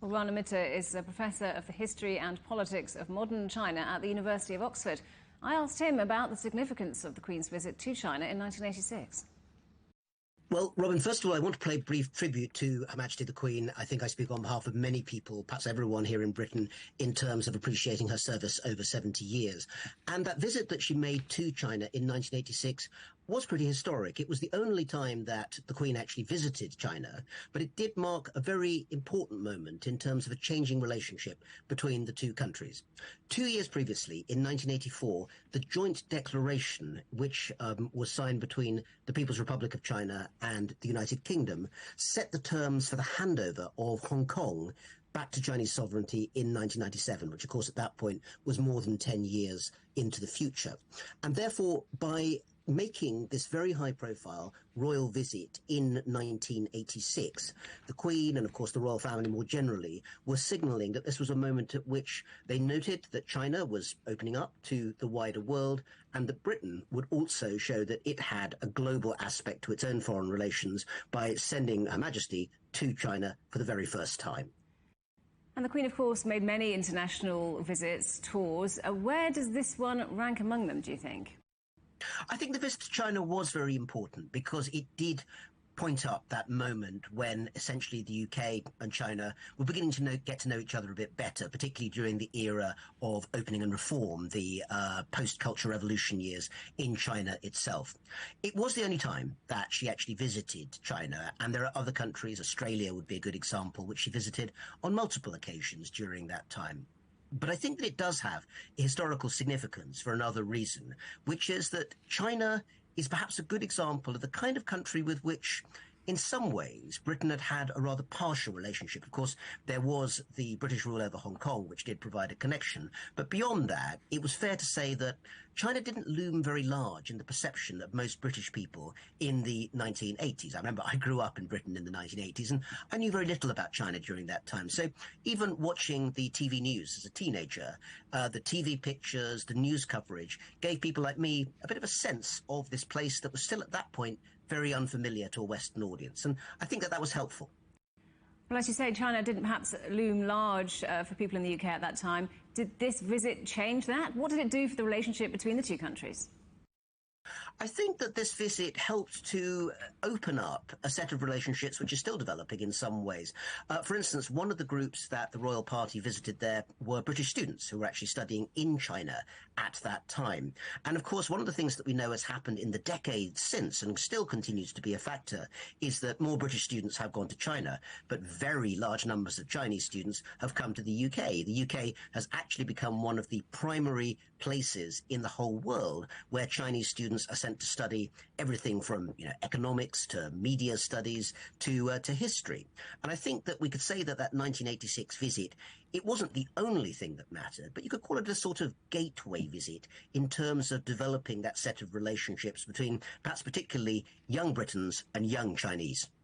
Well, Rana is a professor of the history and politics of modern China at the University of Oxford. I asked him about the significance of the Queen's visit to China in 1986. Well, Robin, first of all, I want to pay a brief tribute to Her Majesty the Queen. I think I speak on behalf of many people, perhaps everyone here in Britain, in terms of appreciating her service over 70 years. And that visit that she made to China in 1986 was pretty historic. It was the only time that the Queen actually visited China, but it did mark a very important moment in terms of a changing relationship between the two countries. 2 years previously, in 1984, the joint declaration, which was signed between the People's Republic of China and the United Kingdom, set the terms for the handover of Hong Kong back to Chinese sovereignty in 1997, which, of course, at that point was more than 10 years into the future. And therefore, by making this very high-profile royal visit in 1986, the Queen and, of course, the royal family more generally were signalling that this was a moment at which they noted that China was opening up to the wider world and that Britain would also show that it had a global aspect to its own foreign relations by sending Her Majesty to China for the very first time. And the Queen, of course, made many international visits, tours. Where does this one rank among them, do you think? I think the visit to China was very important because it did point up that moment when essentially the UK and China were beginning to get to know each other a bit better, particularly during the era of opening and reform, the post-Cultural Revolution years in China itself. It was the only time that she actually visited China, and there are other countries, Australia would be a good example, which she visited on multiple occasions during that time. But I think that it does have historical significance for another reason, which is that China is perhaps a good example of the kind of country with which, in some ways, Britain had had a rather partial relationship. Of course, there was the British rule over Hong Kong, which did provide a connection. But beyond that, it was fair to say that China didn't loom very large in the perception of most British people in the 1980s. I remember I grew up in Britain in the 1980s, and I knew very little about China during that time. So even watching the TV news as a teenager, the TV pictures, the news coverage gave people like me a bit of a sense of this place that was still at that point very unfamiliar to a Western audience. And I think that that was helpful. Well, as you say, China didn't perhaps loom large for people in the UK at that time. Did this visit change that? What did it do for the relationship between the two countries? I think that this visit helped to open up a set of relationships which are still developing in some ways. For instance, one of the groups that the royal party visited there were British students who were actually studying in China at that time. And of course, one of the things that we know has happened in the decades since and still continues to be a factor is that more British students have gone to China, but very large numbers of Chinese students have come to the UK. The UK has actually become one of the primary places in the whole world where Chinese students are sent to study everything from economics to media studies to history. And I think that we could say that that 1986 visit, it wasn't the only thing that mattered, but you could call it a sort of gateway visit in terms of developing that set of relationships between perhaps particularly young Britons and young Chinese.